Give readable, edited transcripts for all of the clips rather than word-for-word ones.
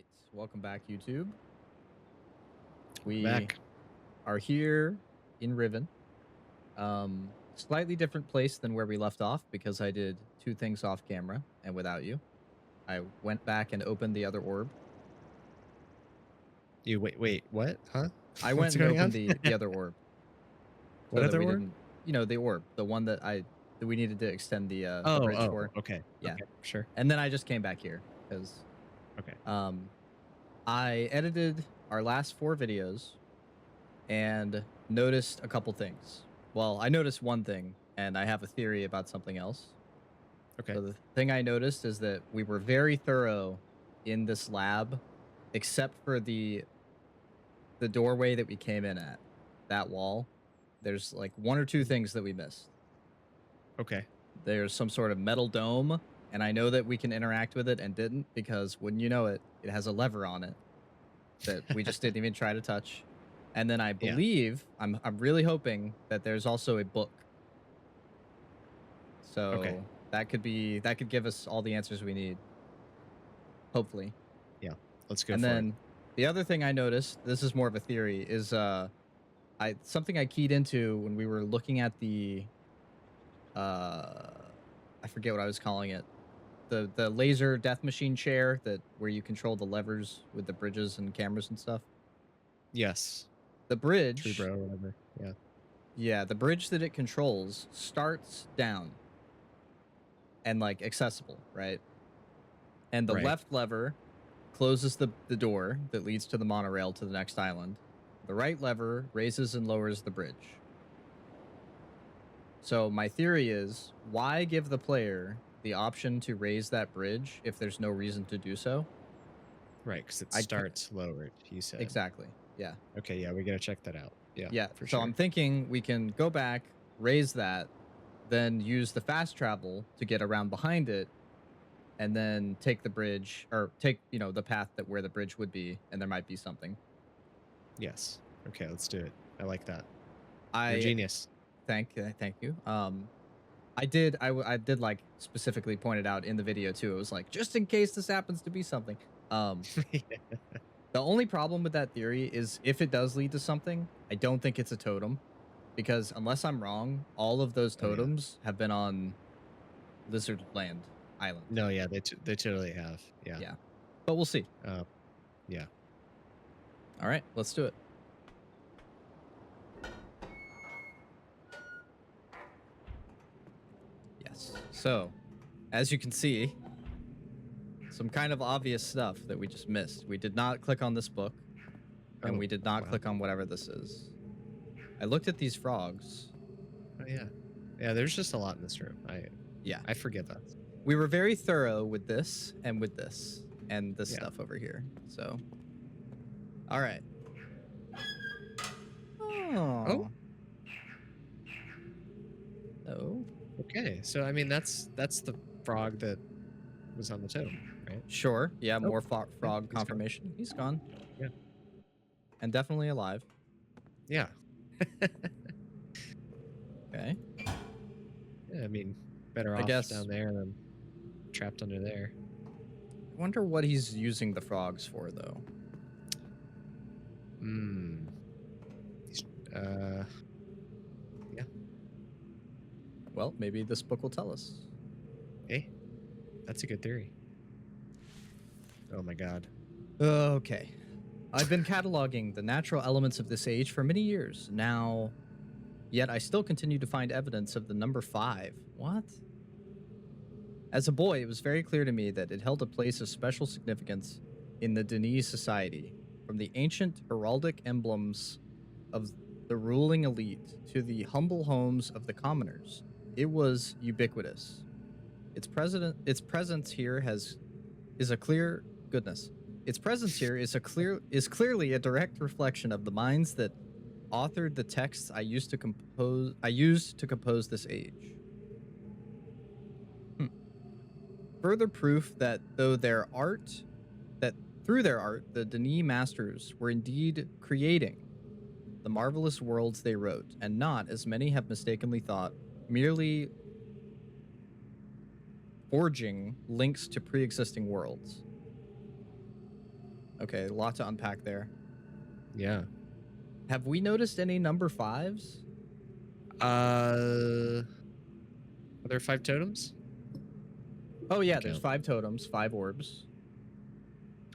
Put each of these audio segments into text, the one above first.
right, welcome back, YouTube. We Back. are here in Riven. Slightly different place than where we left off because I did two things off camera and without you. I went back and opened the other orb. You wait, what? Huh? I went What's and going on? opened the other orb What so that other we word? didn't, the orb, the one that we needed to extend the bridge Oh, for. okay. Yeah, Okay, sure. and then I just came back here because Okay. I edited our last 4 videos and noticed a couple things. Well, I noticed one thing, and I have a theory about something else. Okay. So the thing I noticed is that we were very thorough in this lab, except for the doorway that we came in at, that wall. There's like 1 or 2 things that we missed. Okay. There's some sort of metal dome, and I know that we can interact with it and didn't because wouldn't you know it, it has a lever on it that we just didn't even try to touch. And then I Yeah. believe I'm really hoping that there's also a book. Okay. So that could give us all the answers we need. Hopefully. Yeah. Let's go And for it. then the other thing I noticed, this is more of a theory, is something I keyed into when we were looking at the I forget what I was calling it. The laser death machine chair where you control the levers with the bridges and cameras and stuff. Yes. The True, bridge, bro, whatever. Yeah. yeah, the bridge that it controls starts down and like accessible, right? And the Right. left lever closes the door that leads to the monorail to the next island. The right lever raises and lowers the bridge. So my theory is, why give the player the option to raise that bridge if there's no reason to do so? Right, because it I starts lowered, you said. exactly. Yeah. Okay, yeah, we gotta check that out. Yeah, Yeah. for So sure. I'm thinking we can go back, raise that, then use the fast travel to get around behind it, and then take the bridge or take, the path that where the bridge would be, and there might be something. Yes. Okay, let's do it. I like that. You're a I genius. thank you. I did like specifically pointed out in the video too. It was like, just in case this happens to be something. Yeah. The only problem with that theory is if it does lead to something, I don't think it's a totem, because unless I'm wrong, all of those Oh, yeah. totems have been on Lizard Land Island. No, yeah, they totally have. Yeah. Yeah, but we'll see. Yeah. All right, let's do it. Yes. So, as you can see, some kind of obvious stuff that we just missed. We did not click on this book, and we did not wow. click on whatever this is. I looked at these frogs. Oh, yeah. Yeah, there's just a lot in this room. I forget that. We were very thorough with this and with this and this stuff over here. So, all right. Oh. Oh. Okay, so I mean that's the frog that was on the totem, right? Sure. Yeah, more frog he's confirmation. gone. He's gone. Yeah. And definitely alive. Yeah. Okay. Yeah, I mean, better off down there than trapped under there. I wonder what he's using the frogs for, though. Yeah. Well, maybe this book will tell us. Hey, that's a good theory. Oh my god. Okay. I've been cataloging the natural elements of this age for many years now, yet I still continue to find evidence of the number 5. What? As a boy, it was very clear to me that it held a place of special significance in the Denise society, from the ancient heraldic emblems of the ruling elite to the humble homes of the commoners. It was ubiquitous. Its presence here is a clear goodness. Its presence here is clearly a direct reflection of the minds that authored the texts I used to compose this age. Further proof that through their art, the Denis masters were indeed creating the marvelous worlds they wrote, and not, as many have mistakenly thought, merely forging links to pre-existing worlds. Okay, a lot to unpack there. Yeah. Have we noticed any number 5s? Are there 5 totems? Oh yeah, there's 5 totems, 5 orbs.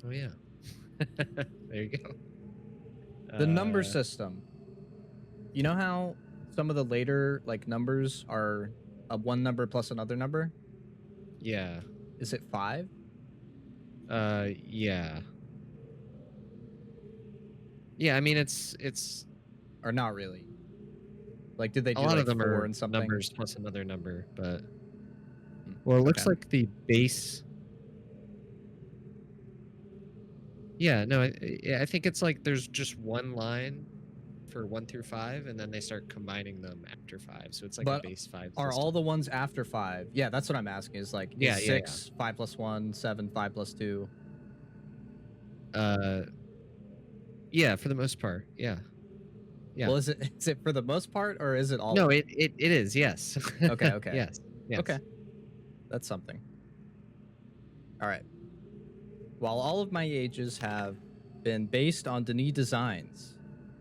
Oh yeah. There you go. The number system. You know how some of the later like numbers are a one number plus another number? Yeah. Is it 5? Yeah. Yeah, I mean it's or not really. Like did they a do lot like of them 4 are and something? numbers plus another number, but well, it looks like the base. Yeah, no, I think it's like there's just one line for 1 through 5, and then they start combining them after 5. So it's like a base 5 are system. all the ones after 5? Yeah, that's what I'm asking. Is like is 6 5 plus 1, 7 5 plus 2? Yeah, for the most part. Yeah. Yeah. Well, is it for the most part, or is it all? No, it is. Yes. Okay. Okay. Yes. Yes. Okay. That's something. All right. While all of my ages have been based on Denis designs,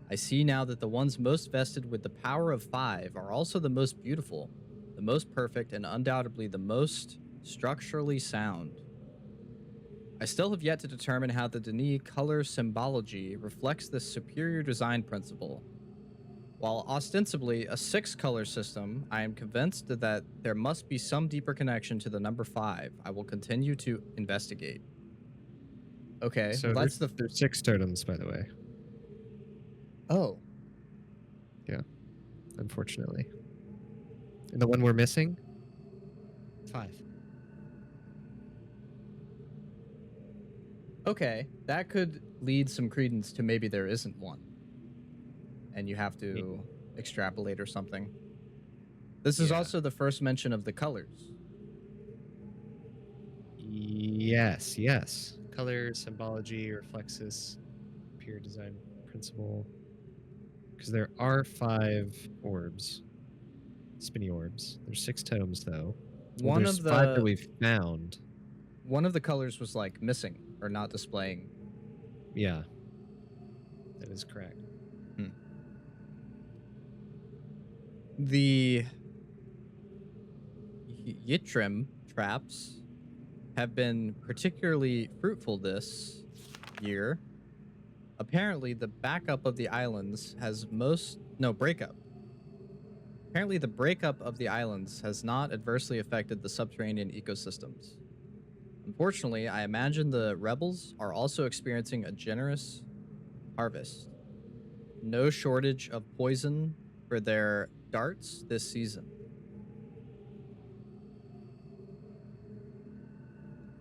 I see now that the ones most vested with the power of 5 are also the most beautiful, the most perfect, and undoubtedly the most structurally sound. I still have yet to determine how the Denis color symbology reflects this superior design principle. While ostensibly a 6 color system, I am convinced that there must be some deeper connection to the number 5. I will continue to investigate. Okay, so well, that's there's 6 totems, by the way. Oh. Yeah. Unfortunately. And the one we're missing? 5. Okay, that could lead some credence to maybe there isn't one. And you have to extrapolate or something. This is also the first mention of the colors. Yes, yes. Color symbology reflects this pure design principle. Because there are 5 orbs. Spinny orbs. There's 6 totems, though. One there's of the 5 that we've found. One of the colors was like missing or not displaying. Yeah. That is correct. The Yttrium traps have been particularly fruitful this year. Apparently, the backup of the islands has breakup. Apparently, the breakup of the islands has not adversely affected the subterranean ecosystems. Unfortunately, I imagine the rebels are also experiencing a generous harvest. No shortage of poison for their darts this season.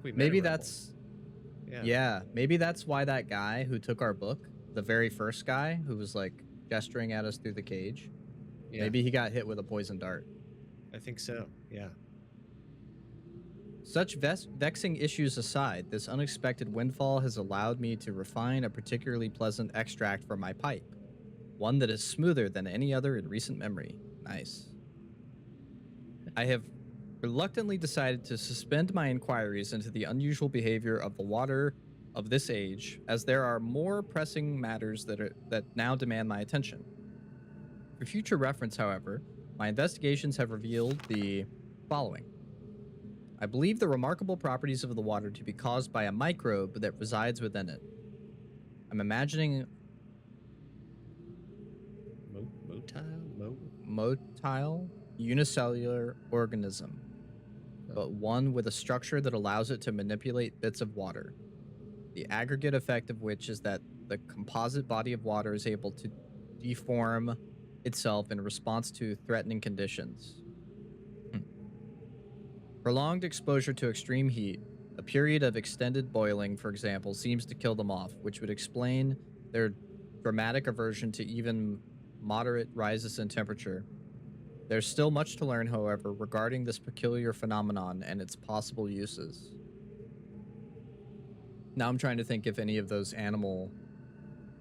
Maybe that's maybe that's why that guy who took our book, the very first guy who was like gesturing at us through the cage, maybe he got hit with a poison dart. I think so. Yeah. Such vexing issues aside, this unexpected windfall has allowed me to refine a particularly pleasant extract for my pipe, one that is smoother than any other in recent memory. Nice. I have reluctantly decided to suspend my inquiries into the unusual behavior of the water of this age, as there are more pressing matters that now demand my attention. For future reference, however, my investigations have revealed the following. I believe the remarkable properties of the water to be caused by a microbe that resides within it. I'm imagining motile unicellular organism, but one with a structure that allows it to manipulate bits of water. The aggregate effect of which is that the composite body of water is able to deform itself in response to threatening conditions. Prolonged exposure to extreme heat, a period of extended boiling, for example, seems to kill them off, which would explain their dramatic aversion to even moderate rises in temperature. There's still much to learn, however, regarding this peculiar phenomenon and its possible uses. Now I'm trying to think if any of those animal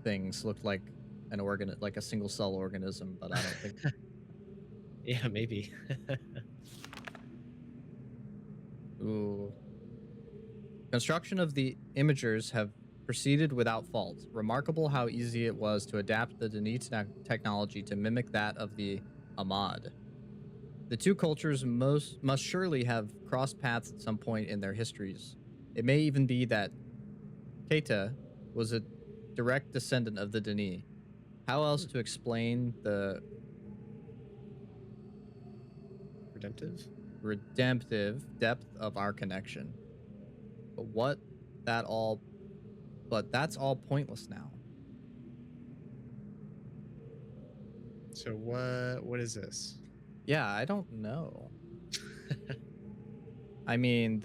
things looked like an like a single cell organism, but I don't think. Yeah, maybe. Ooh. Construction of the imagers have proceeded without fault. Remarkable how easy it was to adapt the Denis technology to mimic that of the Ahmad. The two cultures must surely have crossed paths at some point in their histories. It may even be that Keita was a direct descendant of the Denis. How else to explain the redemptive depth of our connection? But that's all pointless now. So what is this? Yeah, I don't know. I mean,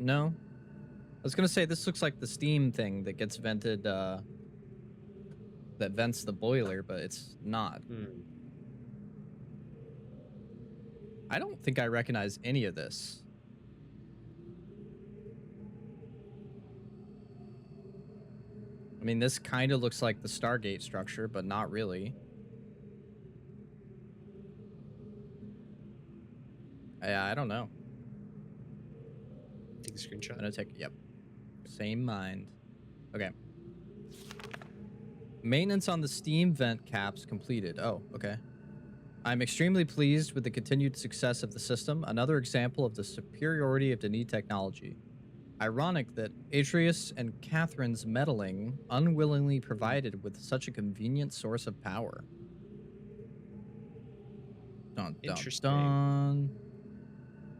no. I was gonna say this looks like the steam thing that gets vented, that vents the boiler, but it's not. I don't think I recognize any of this. I mean, this kind of looks like the Stargate structure, but not really. I don't know. Take a screenshot. I'm gonna take, yep. Same mind. Okay. Maintenance on the steam vent caps completed. Oh, okay. I'm extremely pleased with the continued success of the system, another example of the superiority of Denis technology. Ironic that Atreus and Catherine's meddling unwillingly provided with such a convenient source of power. Dun, dun, Interesting. dun.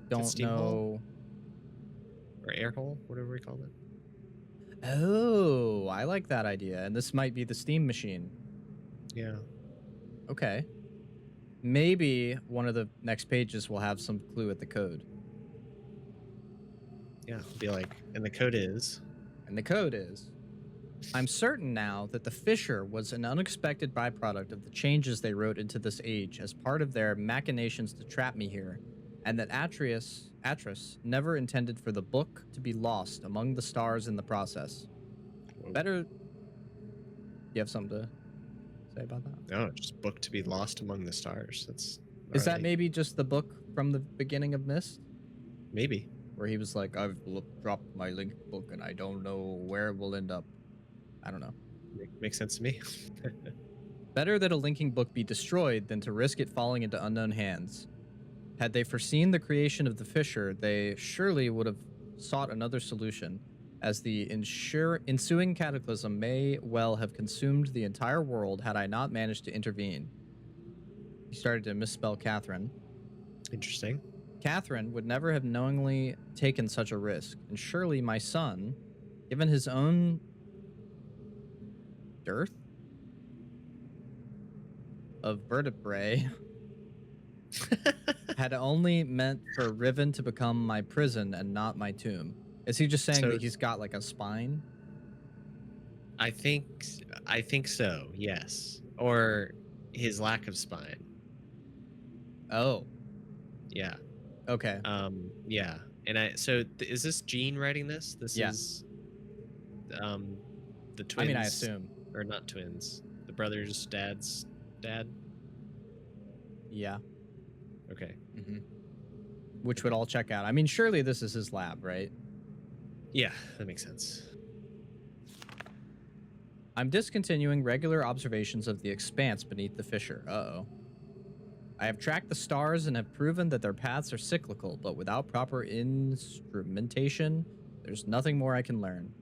Don't steam know. hole? Or air hole, whatever we call it. Oh, I like that idea. And this might be the steam machine. Yeah. Okay. Maybe one of the next pages will have some clue at the code. Yeah, it'll be like, and the code is. And the code is. I'm certain now that the fissure was an unexpected byproduct of the changes they wrote into this age as part of their machinations to trap me here, and that Atreus never intended for the book to be lost among the stars in the process. Better. You have something to say about that? No, just book to be lost among the stars. That's. Is that maybe just the book from the beginning of Myst? Maybe. Where he was like, I've dropped my link book and I don't know where it will end up. I don't know. Makes sense to me. Better that a linking book be destroyed than to risk it falling into unknown hands. Had they foreseen the creation of the fissure, they surely would have sought another solution, as the ensuing cataclysm may well have consumed the entire world had I not managed to intervene. He started to misspell Catherine. Interesting. Catherine would never have knowingly taken such a risk, and surely my son, given his own dearth of vertebrae, had only meant for Riven to become my prison and not my tomb. Is he just saying that he's got like a spine? I think so, yes. Or his lack of spine. Oh. Yeah. Okay. Yeah. And is this Gene writing this? This is the twins. I mean, I assume. Or not twins. The brother's dad's dad? Yeah. Okay. Mm-hmm. Which would all check out. I mean, surely this is his lab, right? Yeah, that makes sense. I'm discontinuing regular observations of the expanse beneath the fissure. Uh-oh. I have tracked the stars and have proven that their paths are cyclical, but without proper instrumentation, there's nothing more I can learn.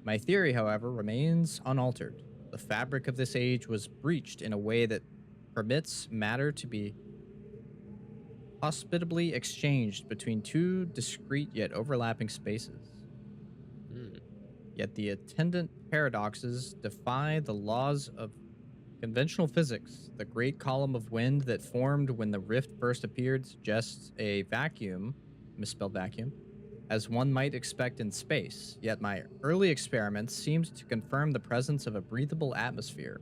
My theory, however, remains unaltered. The fabric of this age was breached in a way that permits matter to be hospitably exchanged between two discrete yet overlapping spaces. Yet the attendant paradoxes defy the laws of conventional physics. The great column of wind that formed when the rift first appeared suggests a vacuum, misspelled vacuum, as one might expect in space. Yet my early experiments seemed to confirm the presence of a breathable atmosphere.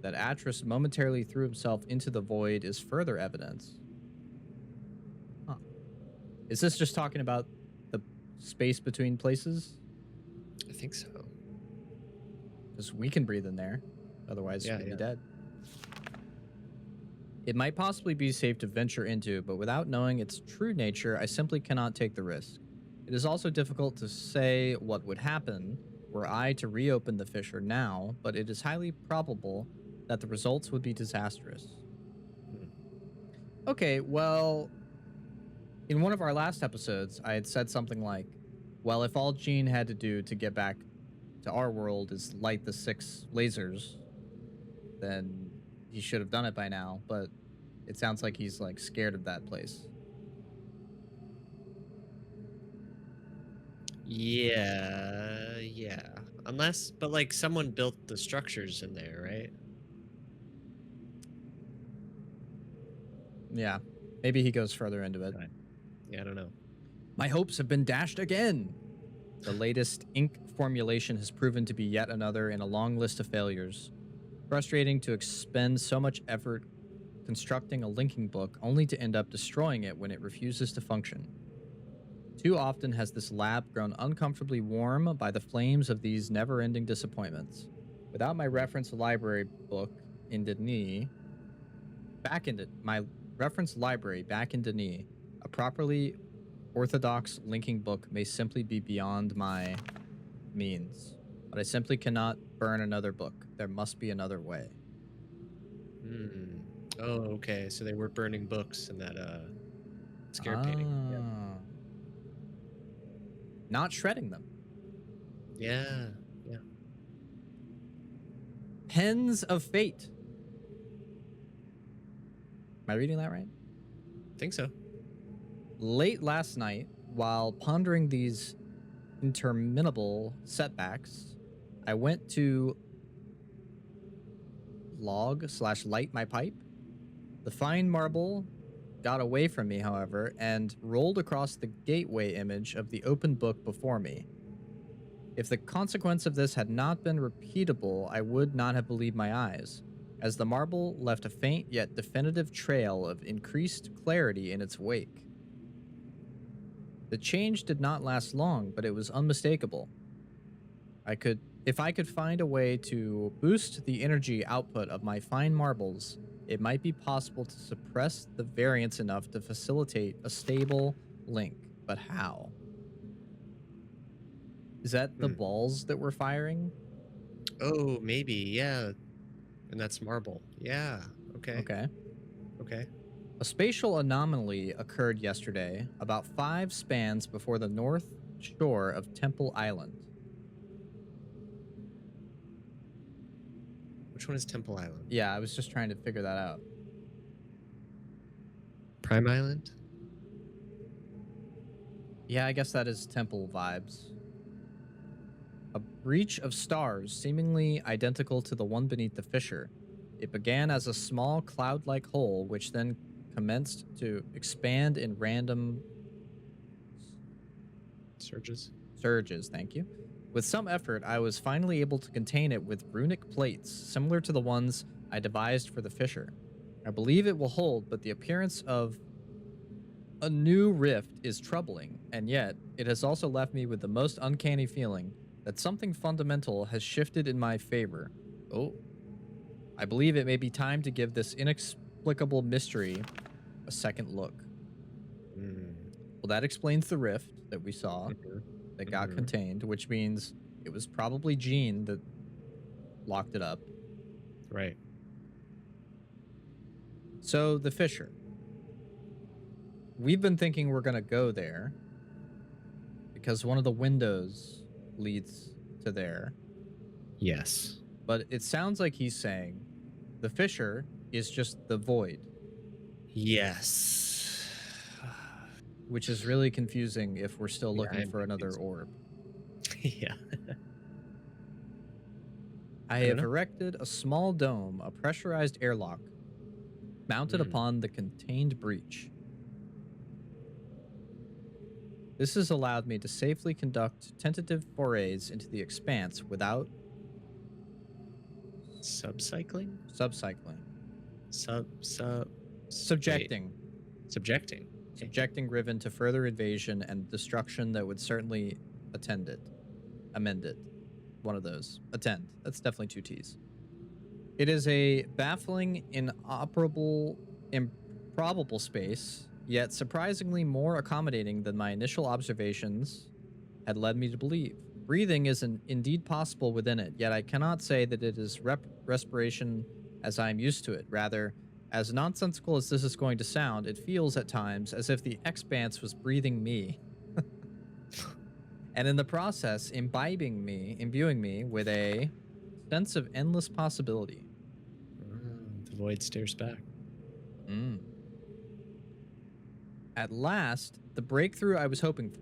That Atreus momentarily threw himself into the void is further evidence. Huh. Is this just talking about the space between places? I think so. Because we can breathe in there. Otherwise, we'd be dead. It might possibly be safe to venture into, but without knowing its true nature, I simply cannot take the risk. It is also difficult to say what would happen were I to reopen the fissure now, but it is highly probable that the results would be disastrous. Hmm. Okay, well, in one of our last episodes, I had said something like, well, if all Gene had to do to get back to our world is light the 6 lasers, then he should have done it by now, but it sounds like he's like scared of that place. Yeah, yeah. Unless, but like someone built the structures in there, right? Yeah. Maybe he goes further into it. Yeah, I don't know. My hopes have been dashed again. The latest ink formulation has proven to be yet another in a long list of failures. Frustrating to expend so much effort constructing a linking book only to end up destroying it when it refuses to function. Too often has this lab grown uncomfortably warm by the flames of these never-ending disappointments. Without my reference library book in Denis, my reference library back in Denis, a properly orthodox linking book may simply be beyond my means. But I simply cannot burn another book. There must be another way. Hmm. Oh, okay. So they were burning books in that scare painting. Yeah. Not shredding them. Yeah. Yeah. Pens of Fate. Am I reading that right? I think so. Late last night, while pondering these interminable setbacks, I went to log/light my pipe. The fine marble got away from me, however, and rolled across the gateway image of the open book before me. If the consequence of this had not been repeatable, I would not have believed my eyes, as the marble left a faint yet definitive trail of increased clarity in its wake. The change did not last long, but it was unmistakable. If I could find a way to boost the energy output of my fine marbles, it might be possible to suppress the variance enough to facilitate a stable link. But how? Is that the balls that we're firing? Oh, maybe. Yeah. And that's marble. Yeah. Okay. Okay. Okay. A spatial anomaly occurred yesterday, about 5 spans before the north shore of Temple Island. Which one is Temple Island? Yeah, I was just trying to figure that out. Prime Island? Yeah, I guess that is Temple vibes. A breach of stars seemingly identical to the one beneath the fissure. It began as a small cloud-like hole, which then commenced to expand in random surges, thank you. With some effort, I was finally able to contain it with runic plates, similar to the ones I devised for the fissure. I believe it will hold, but the appearance of a new rift is troubling, and yet it has also left me with the most uncanny feeling that something fundamental has shifted in my favor. Oh. I believe it may be time to give this inexplicable mystery a second look. Well, that explains the rift that we saw that got contained, which means it was probably Gene that locked it up. Right. So, the fissure. We've been thinking we're going to go there because one of the windows leads to there. Yes. But it sounds like he's saying the fissure is just the void. Yes. Which is really confusing if we're still looking for another orb. Yeah. I have erected a small dome, a pressurized airlock, mounted upon the contained breach. This has allowed me to safely conduct tentative forays into the expanse without subcycling. Subjecting Subjecting Riven to further invasion and destruction that would certainly amend it. One of those. Attend. That's definitely 2 T's. It is a baffling, improbable space yet surprisingly more accommodating than my initial observations had led me to believe. Breathing is indeed possible within it, yet I cannot say that it is respiration as I am used to it. Rather, as nonsensical as this is going to sound, it feels at times as if the expanse was breathing me, and in the process, imbuing me with a sense of endless possibility. The void stares back. Mm. At last, the breakthrough I was hoping for.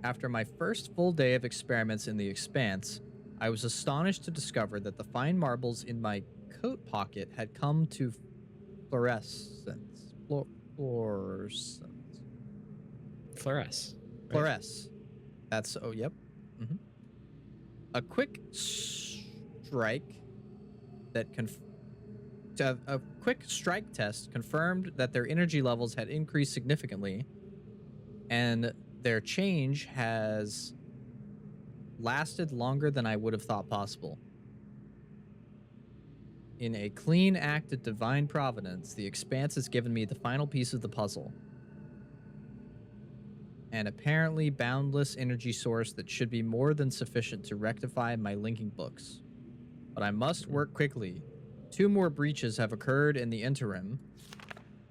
After my first full day of experiments in the expanse, I was astonished to discover that the fine marbles in my coat pocket had come to fluorescence. Fluorescence. Fluoresce. Right? Fluoresce. That's, oh, yep. Mm-hmm. A quick strike that a quick strike test confirmed that their energy levels had increased significantly, and their change has lasted longer than I would have thought possible. In a clean act of divine providence, the expanse has given me the final piece of the puzzle. An apparently boundless energy source that should be more than sufficient to rectify my linking books. But I must work quickly. 2 more breaches have occurred in the interim,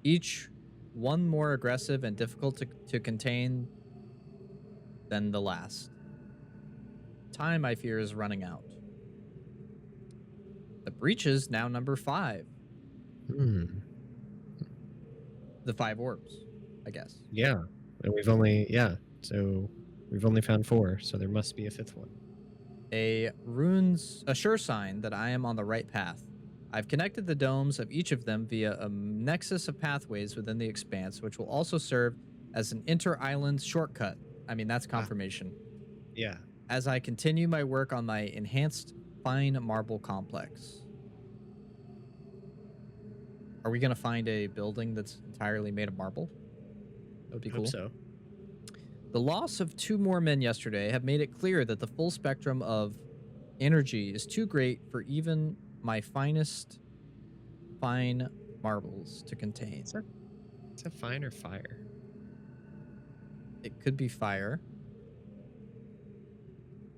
each one more aggressive and difficult to contain than the last. Time, I fear, is running out. The breaches now number 5. The 5 orbs, I guess. Yeah. And so we've only found 4, so there must be a 5th one. A sure sign that I am on the right path. I've connected the domes of each of them via a nexus of pathways within the expanse, which will also serve as an inter-island shortcut. I mean, that's confirmation. Yeah. As I continue my work on my enhanced fine marble complex. Are we going to find a building that's entirely made of marble? That would be cool. Hope so. The loss of 2 more men yesterday have made it clear that the full spectrum of energy is too great for even my finest fine marbles to contain. Is that fine or fire? It could be fire.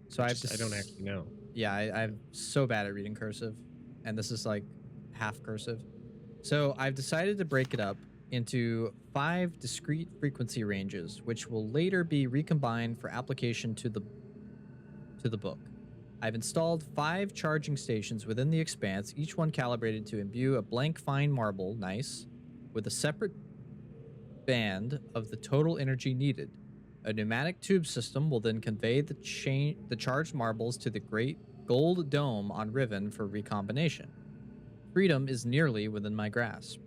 So I don't actually know. Yeah, I'm so bad at reading cursive, and this is like half cursive. So I've decided to break it up into 5 discrete frequency ranges, which will later be recombined for application to the book. I've installed 5 charging stations within the expanse, each one calibrated to imbue a blank fine marble, nice, with a separate band of the total energy needed. A pneumatic tube system will then convey the charged marbles to the great gold dome on Riven for recombination. Freedom is nearly within my grasp.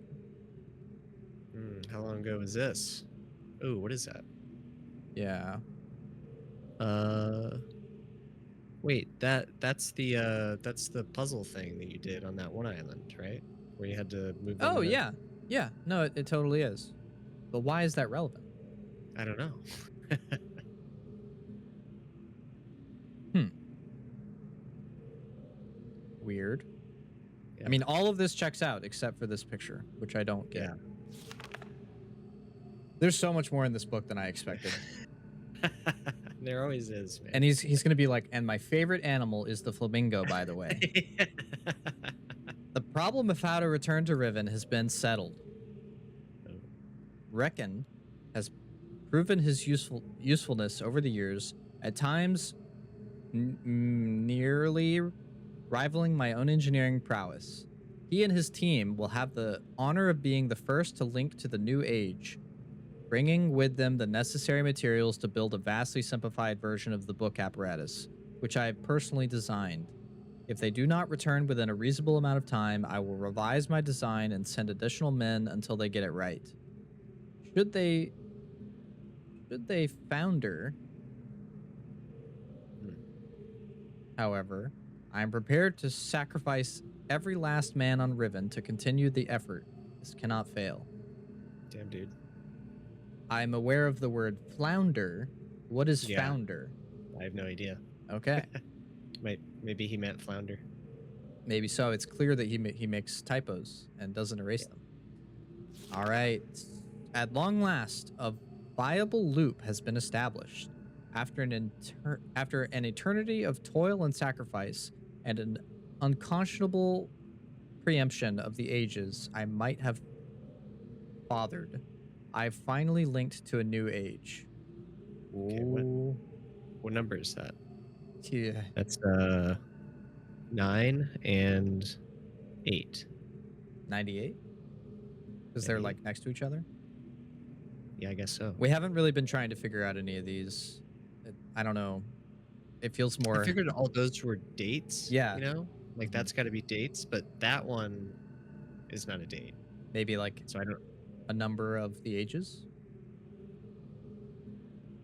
How long ago was this? Oh, what is that? Yeah. Wait, that's the puzzle thing that you did on that one island, right? Where you had to move. Oh, yeah. Yeah. No, it totally is. But why is that relevant? I don't know. Weird. Yeah. I mean, all of this checks out except for this picture, which I don't get. Yeah. There's so much more in this book than I expected. There always is, man. And he's going to be like, and my favorite animal is the flamingo, by the way. The problem of how to return to Riven has been settled. Reckon has proven his usefulness over the years, at times nearly rivaling my own engineering prowess. He and his team will have the honor of being the first to link to the new age, bringing with them the necessary materials to build a vastly simplified version of the book apparatus, which I have personally designed. If they do not return within a reasonable amount of time, I will revise my design and send additional men until they get it right. Should they founder, however, I am prepared to sacrifice every last man on Riven to continue the effort. This cannot fail. Damn, dude. I'm aware of the word flounder. What is founder? I have no idea. Okay. Maybe he meant flounder. Maybe so. It's clear that he makes typos and doesn't erase them. All right. At long last, a viable loop has been established. After an eternity of toil and sacrifice, and an unconscionable preemption of the ages I might have fathered, I've finally linked to a new age. Okay, what number is that? Yeah. That's 9 and 8. 98? Because they're 98? like next to each other? Yeah, I guess so. We haven't really been trying to figure out any of these. I don't know. It feels more. I figured all those were dates. Yeah. You know, like that's got to be dates, but that one is not a date. Maybe like So I don't. a number of the ages.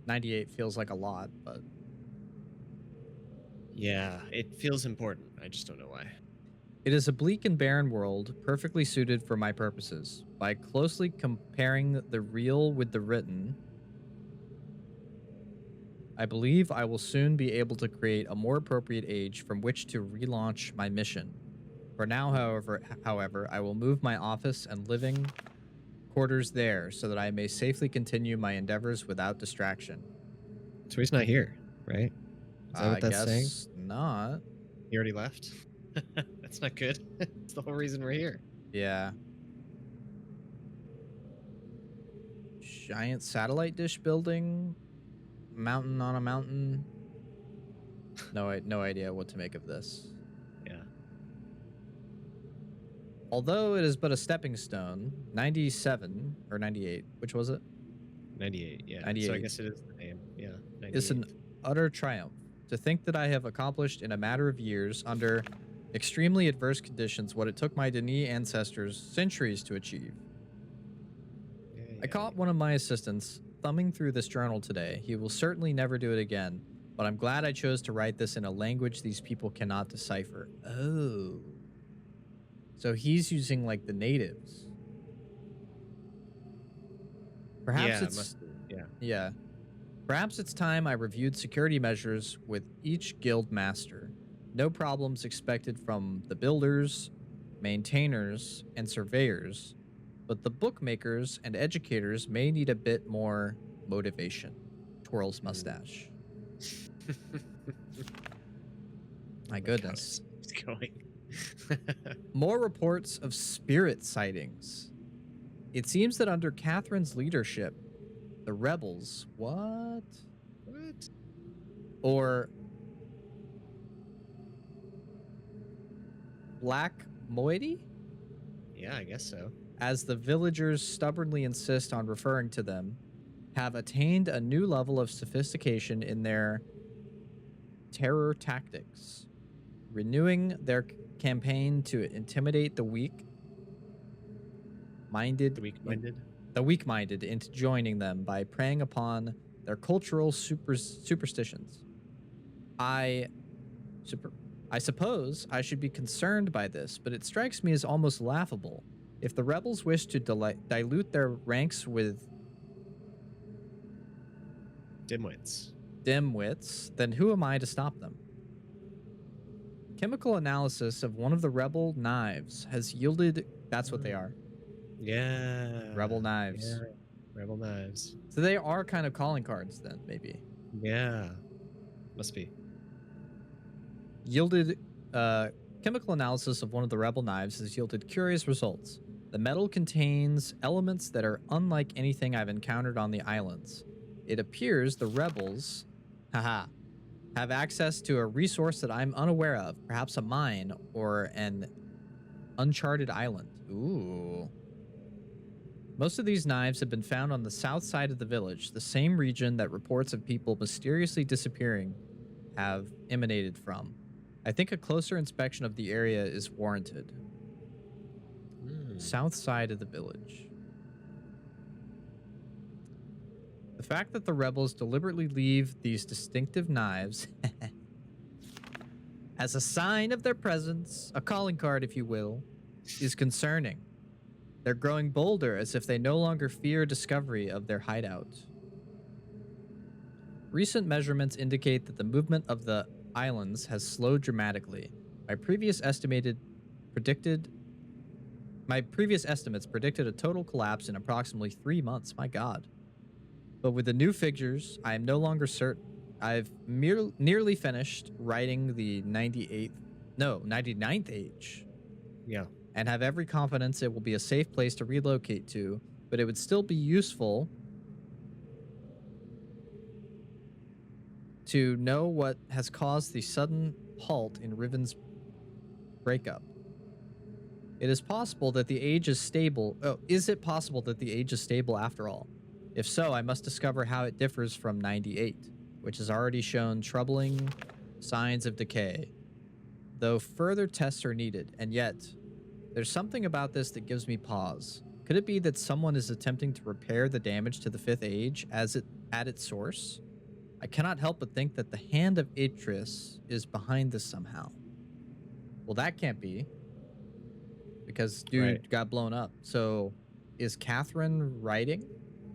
98 feels like a lot, but Yeah, it feels important. I just don't know why. it is a bleak and barren world, perfectly suited for my purposes. By closely comparing the real with the written, I believe I will soon be able to create a more appropriate age from which to relaunch my mission. For now, however, I will move my office and living quarters there so that I may safely continue my endeavors without distraction. So he's not here, right? Is that what that's I saying? guess not. He already left? That's not good. That's the whole reason we're here. Yeah. Giant satellite dish building. Mountain on a mountain. No idea what to make of this. Yeah. Although it is but a stepping stone, 97 or 98, which was it? 98, yeah. 98. So I guess it is the name. Yeah. 98. It's an utter triumph. To think that I have accomplished in a matter of years, under extremely adverse conditions, what it took my Denis ancestors centuries to achieve. I caught one of my assistants thumbing through this journal today. He will certainly never do it again, but I'm glad I chose to write this in a language these people cannot decipher. Oh. So he's using like the natives. Perhaps yeah, it's it must be. Yeah. yeah. Perhaps it's time I reviewed security measures with each guild master. No problems expected from the builders, maintainers, and surveyors, but the bookmakers and educators may need a bit more motivation. Twirls mustache. My goodness. It's going. More reports of spirit sightings. It seems that under Catherine's leadership, the rebels, what? Or Black Moiety? Yeah, I guess so. As the villagers stubbornly insist on referring to them, have attained a new level of sophistication in their terror tactics, renewing their campaign to intimidate the weak-minded into joining them by preying upon their cultural superstitions. I suppose I should be concerned by this, but it strikes me as almost laughable. If the rebels wish to dilute their ranks with dimwits, then who am I to stop them? Chemical analysis of one of the rebel knives has yielded... That's what they are. Yeah. Rebel knives. Yeah. Rebel knives. So they are kind of calling cards then, maybe. Yeah. Must be. Yielded... chemical analysis of one of the rebel knives has yielded curious results. The metal contains elements that are unlike anything I've encountered on the islands. It appears the rebels, have access to a resource that I'm unaware of, perhaps a mine or an uncharted island. Ooh. Most of these knives have been found on the south side of the village, the same region that reports of people mysteriously disappearing have emanated from. I think a closer inspection of the area is warranted. South side of the village. The fact that the rebels deliberately leave these distinctive knives as a sign of their presence, a calling card if you will, is concerning. They're growing bolder as if they no longer fear discovery of their hideout. Recent measurements indicate that the movement of the islands has slowed dramatically. My previous predicted My previous estimates predicted a total collapse in approximately 3 months. My God. But with the new figures, I am no longer certain. I've nearly finished writing the 99th age, Yeah. and have every confidence it will be a safe place to relocate to, but it would still be useful to know what has caused the sudden halt in Riven's breakup. It is possible that the age is stable. Oh, is it possible that the age is stable after all? If so, I must discover how it differs from 98, which has already shown troubling signs of decay, though further tests are needed. And yet, there's something about this that gives me pause. Could it be that someone is attempting to repair the damage to the 5th age at its source? I cannot help but think that the hand of Atreus is behind this somehow. Well, that can't be, because dude got blown up. So is Catherine writing?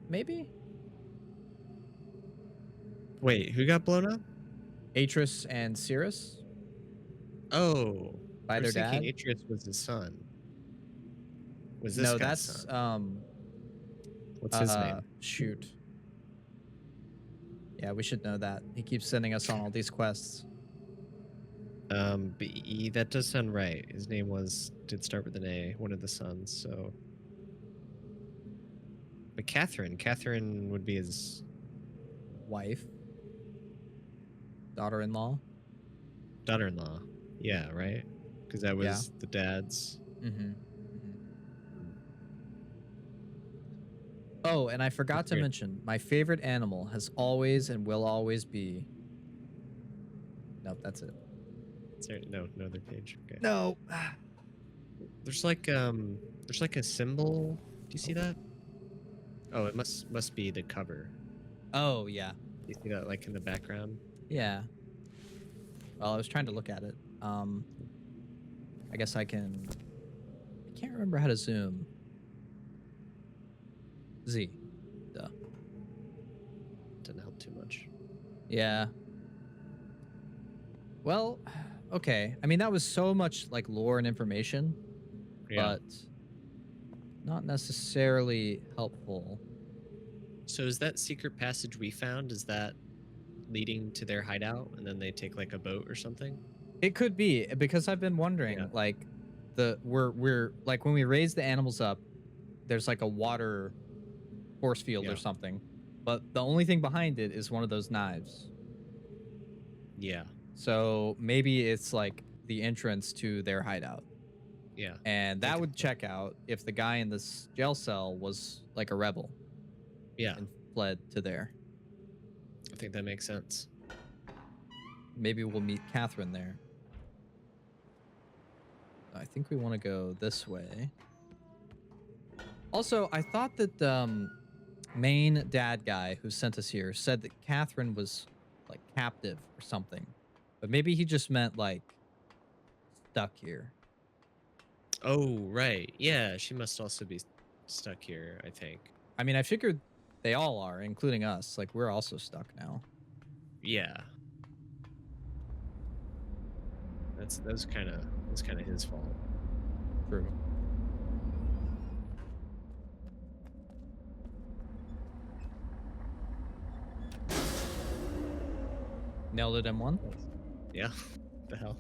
Maybe? Wait, who got blown up? Atreus and Cirrus Oh, by I their was thinking dad? Atreus was his son. Was this No, guy's that's son? What's his name? Shoot. Yeah, we should know that. He keeps sending us on all these quests. That does sound right. His name did start with an A, one of the sons, so. But Catherine would be his Wife. Daughter-in-law. daughter-in-law. Yeah, right? Because that was the dad's. Mm-hmm. Oh, and I forgot to mention, my favorite animal has always and will always be... Nope, that's it. Sorry, no other page. Okay. No. There's like a symbol. Do you see that? Oh, it must be the cover. Oh, yeah. You see that like in the background? Yeah. Well, I was trying to look at it. I guess I can't remember how to zoom. Z. Duh. Didn't help too much. Yeah. Well, okay. I mean, that was so much like lore and information, but not necessarily helpful. So is that secret passage we found, is that leading to their hideout and then they take like a boat or something? It could be, because I've been wondering, like we're like when we raise the animals up, there's like a water force field or something, but the only thing behind it is one of those knives. Yeah. So maybe it's like the entrance to their hideout. Yeah. And that would check out if the guy in this jail cell was like a rebel. Yeah. And fled to there. I think that makes sense. Maybe we'll meet Catherine there. I think we want to go this way. Also, I thought that main dad guy who sent us here said that Catherine was like captive or something. But maybe he just meant like stuck here. Oh, right. Yeah, she must also be stuck here, I think. I mean, I figured they all are, including us. Like, we're also stuck now. Yeah. That's kind of his fault. True. Nailed it in one. Yeah. What the hell?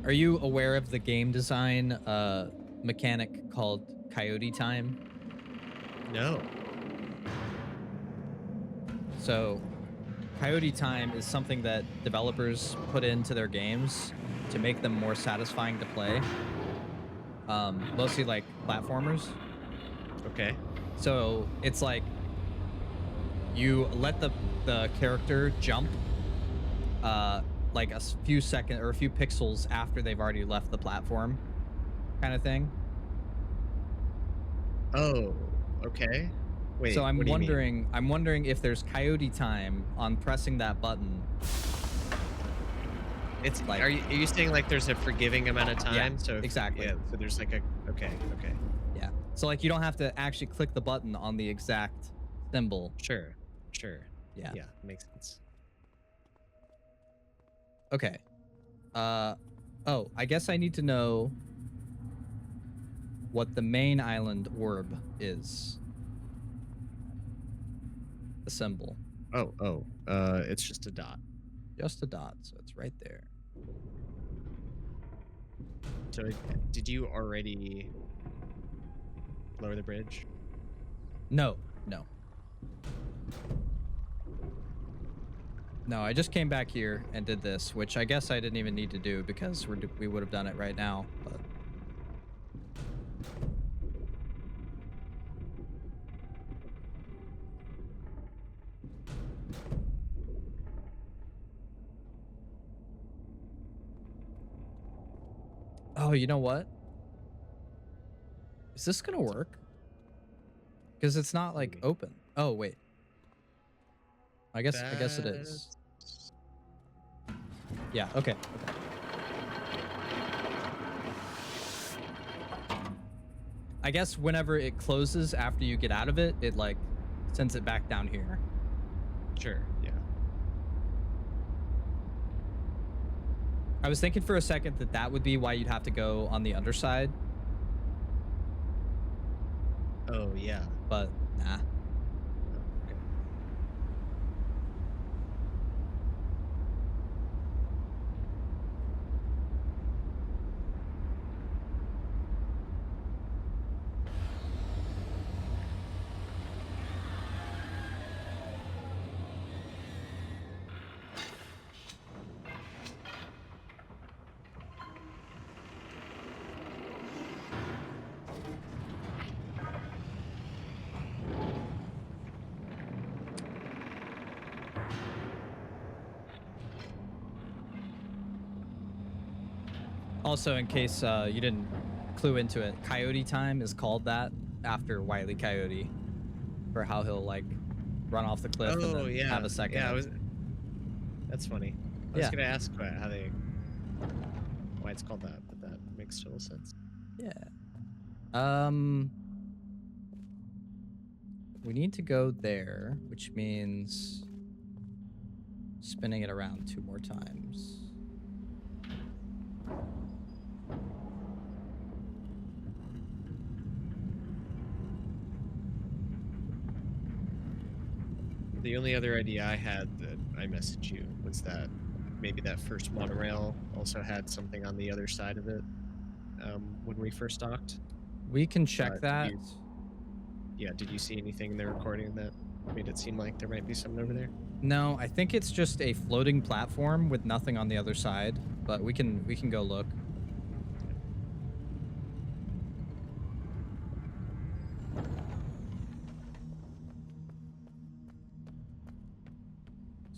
Are you aware of the game design mechanic called Coyote Time? No. So, Coyote Time is something that developers put into their games to make them more satisfying to play. Mostly like platformers. Okay. So it's like you let the character jump like a few seconds or a few pixels after they've already left the platform, kind of thing. Oh, okay. Wait. So I'm wondering if there's Coyote Time on pressing that button. It's like, are you saying like there's a forgiving amount of time? Yeah, so exactly. Yeah. So there's like a okay. Yeah. So like you don't have to actually click the button on the exact symbol. Sure. Yeah. Yeah. Makes sense. Okay. Oh, I guess I need to know what the main island orb is. The symbol. It's just a dot. Just a dot, so it's right there. So did you already lower the bridge? No. No, I just came back here and did this, which I guess I didn't even need to do because we would have done it right now, but... Oh, you know what? Is this gonna work? Because it's not like open. Oh, wait. I guess it is. Yeah, okay. I guess whenever it closes after you get out of it, it like sends it back down here. Sure, yeah. I was thinking for a second that would be why you'd have to go on the underside. Oh, yeah. But nah. Okay. Also, in case you didn't clue into it, Coyote Time is called that after Wile E. Coyote, for how he'll like run off the cliff and then have a second. Yeah, that's funny. I was gonna ask why it's called that, but that makes total sense. Yeah. We need to go there, which means spinning it around 2 more times. The only other idea I had that I messaged you was that maybe that first monorail also had something on the other side of it when we first docked. We can check that. Did you see anything in the recording that made it seem like there might be something over there? No, I think it's just a floating platform with nothing on the other side, but we can go look.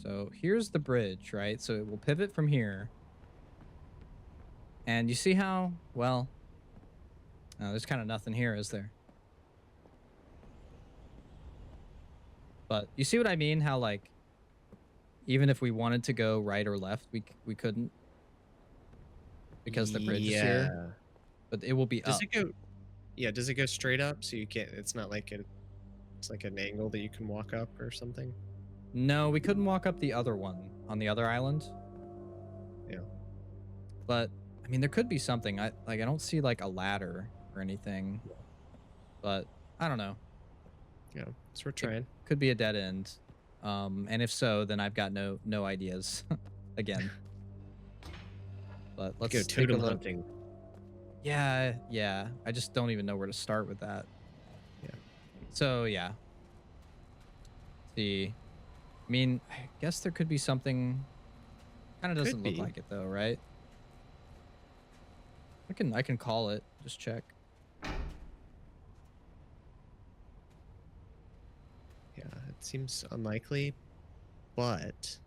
So here's the bridge, right? So it will pivot from here. And you see how, well, there's kind of nothing here, is there? But you see what I mean? How like, even if we wanted to go right or left, we couldn't. Because the bridge is here. But it will be up. Does it go straight up so you can't, it's not like it's like an angle that you can walk up or something? No, we couldn't walk up the other one on the other island. Yeah. But I mean, there could be something. I don't see like a ladder or anything. But I don't know. Yeah, so we're trying. Could be a dead end. And if so, then I've got no ideas again. But let's go take a totem look. hunting. Yeah. I just don't even know where to start with that. Yeah. So yeah. See. I mean, I guess there could be something. Kind of doesn't look like it though, right? I can call it. Just check. Yeah, it seems unlikely, but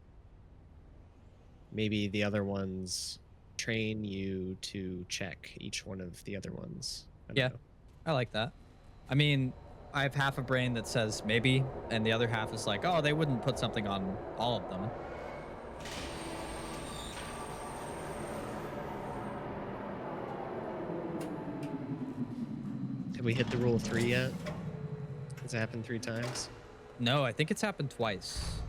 maybe the other ones train you to check each one of the other ones. I don't know. I like that. I mean, I have half a brain that says maybe, and the other half is like, oh, they wouldn't put something on all of them. Have we hit the rule of 3 yet? Has it happened 3 times? No, I think it's happened twice.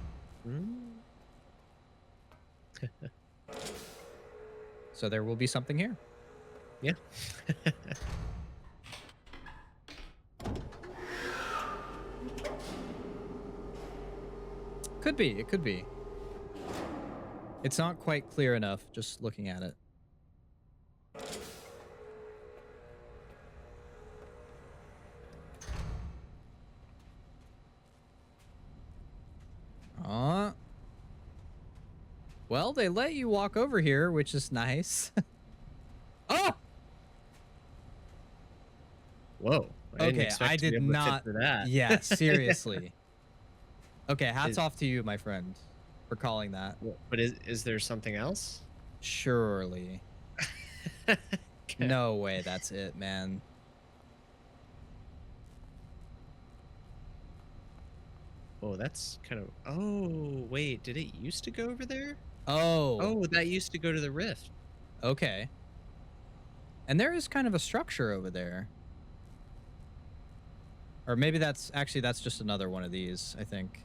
So there will be something here. Yeah. Could be. It could be. It's not quite clear enough just looking at it. Well, they let you walk over here, which is nice. Oh! Whoa. I didn't Okay, expect I to be did able to fit not. through that. Yeah, seriously. Okay, hats Is- off to you, my friend, for calling that. But is there something else? Surely. Okay. No way that's it, man. Oh, that's kind of. Oh, wait. Did it used to go over there? Oh, Oh, that used to go to the rift. okay. And there is kind of a structure over there. Or maybe that's just another one of these, I think.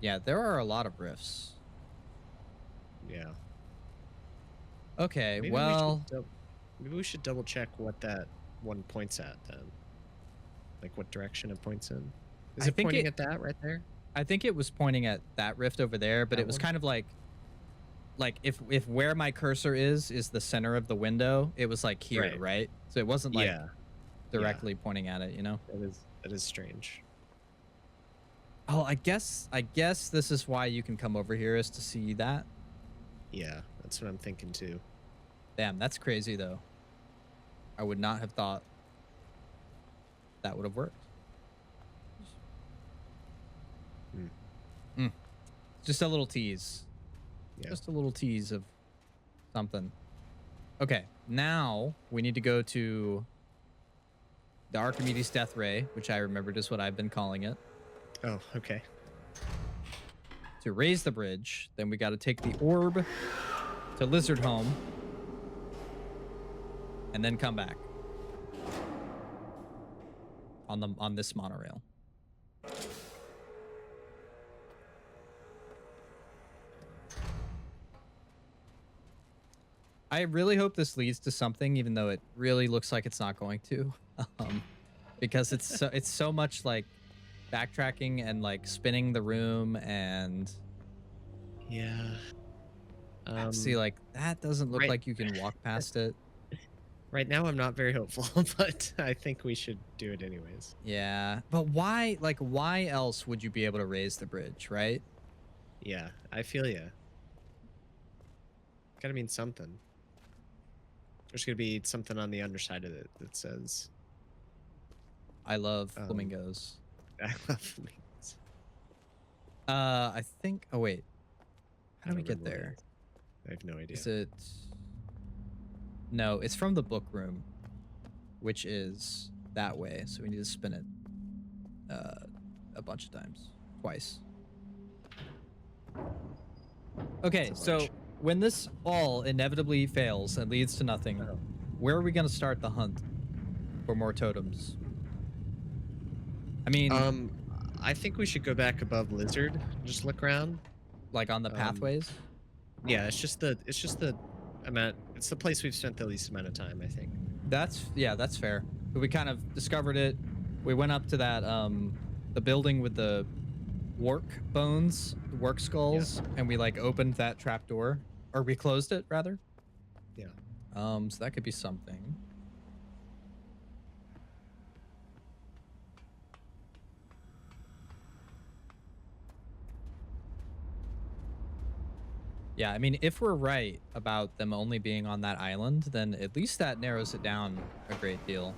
Yeah, there are a lot of rifts. Yeah. Okay, Maybe well, maybe we should double check what that one points at then. Like what direction it points in. Is I it think pointing at that right there? I think it was pointing at that rift over there, but That it was one? kind of like if where my cursor is the center of the window, it was like here, Right. right? So it wasn't like Yeah. directly pointing at it, you know? That is strange. Oh, I guess this is why you can come over here, is to see that. Yeah, that's what I'm thinking too. Damn, that's crazy though. I would not have thought that would have worked. Just a little tease. Yeah. Just a little tease of something. Okay, now we need to go to the Archimedes Death Ray, which I remembered is what I've been calling it, Oh, okay. to raise the bridge. Then we got to take the orb to Lizard Home, and then come back on this monorail. I really hope this leads to something, even though it really looks like it's not going to, because it's so much like backtracking and like spinning the room and Yeah. see, like that doesn't look right. like you can walk past it. Right now I'm not very hopeful, but I think we should do it anyways. Yeah, but why? Like, why else would you be able to raise the bridge, right? Yeah, I feel ya. Gotta mean something. There's gonna be something on the underside of it that says, I love flamingos. I love flamingos. I think. Oh wait, how I do we don't get remember what it there? is. I have no idea. Is it? No, it's from the book room, which is that way. So we need to spin it a bunch of times, twice. Okay, so when this all inevitably fails and leads to nothing, where are we gonna start the hunt for more totems? I mean, I think we should go back above Lizard and just look around. like on the pathways. Yeah, it's just the amount. It's the place we've spent the least amount of time, I think. That's fair. We kind of discovered it. We went up to that the building with the work bones, work skulls, and we like opened that trap door, or we closed it rather. Yeah. So that could be something. Yeah, I mean, if we're right about them only being on that island, then at least that narrows it down a great deal.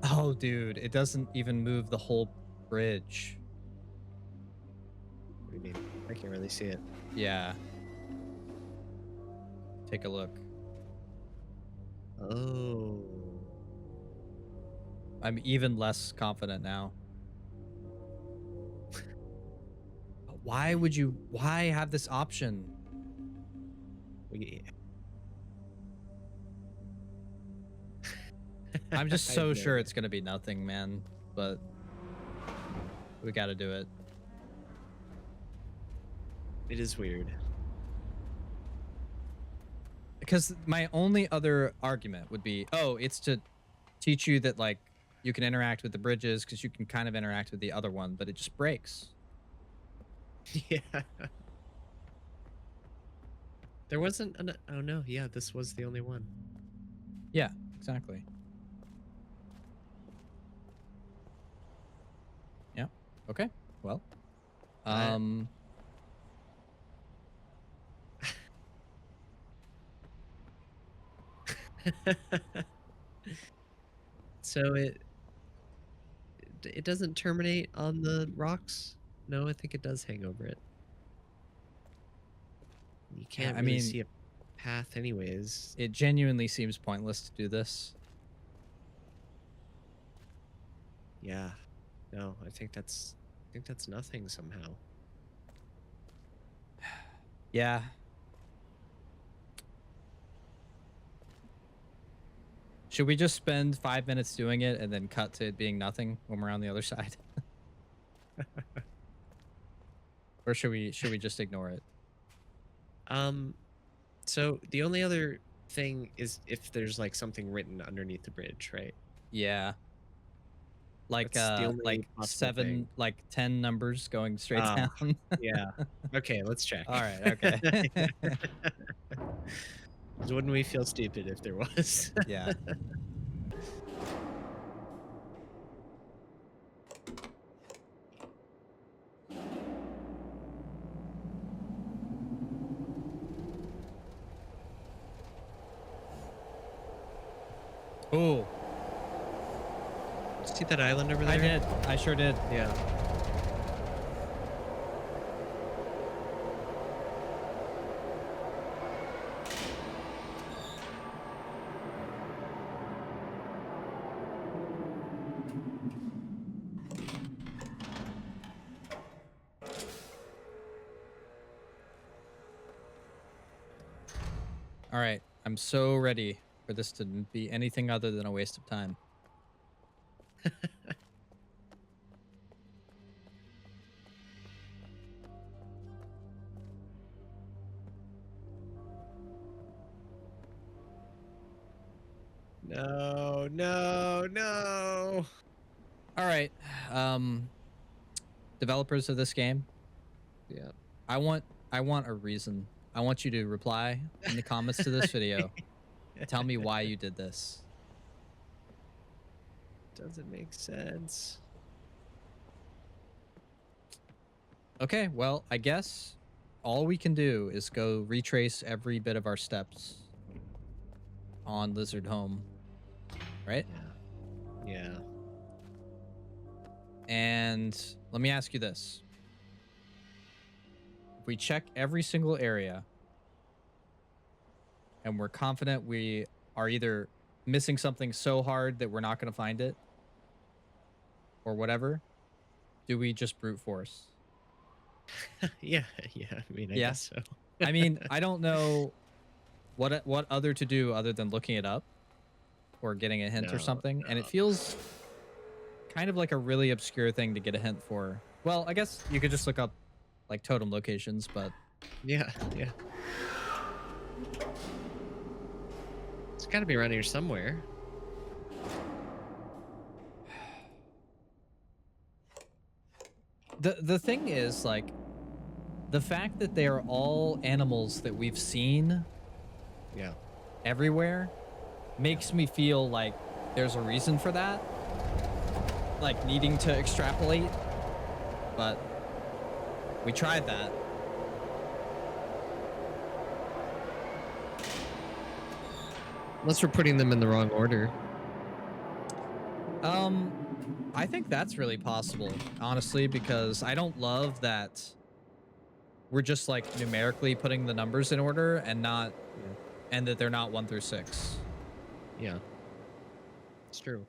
Oh, dude, it doesn't even move the whole bridge. What do you mean? I can't really see it. Yeah. Take a look. Oh. I'm even less confident now. But why have this option? I'm just I have so no sure idea. it's gonna be nothing, man. But we got to do it. It is weird. Because my only other argument would be, oh, it's to teach you that like you can interact with the bridges because you can kind of interact with the other one, but it just breaks. Yeah. There wasn't an. Oh no, yeah, this was the only one. Yeah, exactly. Yeah. Okay. Well. I- So it doesn't terminate on the rocks? No, I think it does hang over it. You Yeah, can't I really mean, see a path anyways. it genuinely seems pointless to do this. Yeah. No, I think that's nothing somehow. Yeah. Should we just spend 5 minutes doing it and then cut to it being nothing when we're on the other side? Or should we just ignore it? So the only other thing is if there's like something written underneath the bridge, right? Yeah. That's the only possible thing. 10 numbers going straight Ah, down. yeah. Okay, let's check. All right, okay. 'Cause wouldn't we feel stupid if there was? Yeah. Oh, See that island over there? I did. I sure did. Yeah. All right. I'm so ready for this to be anything other than a waste of time. No, no, no. All right. Developers of this game, Yeah. I want a reason. I want you to reply in the comments to this video. Tell me why you did this. Doesn't make sense. Okay, well, I guess all we can do is go retrace every bit of our steps on Lizard Home, right? Yeah. Yeah. And let me ask you this. If we check every single area and we're confident we are either missing something so hard that we're not going to find it or whatever, do we just brute force? Yeah, yeah. I mean, I Yeah. guess so. I mean, I don't know what other to do other than looking it up or getting a hint or No, something, and it no. feels kind of like a really obscure thing to get a hint for. Well, I guess you could just look up like totem locations, but Yeah, yeah. It's got to be around here somewhere. the thing is like the fact that they are all animals that we've seen Yeah. everywhere makes me feel like there's a reason for that, like needing to extrapolate, but we tried that. Unless we're putting them in the wrong order. I think that's really possible, honestly, because I don't love that we're just like numerically putting the numbers in order and not Yeah. and that they're not 1 through 6. Yeah. It's true.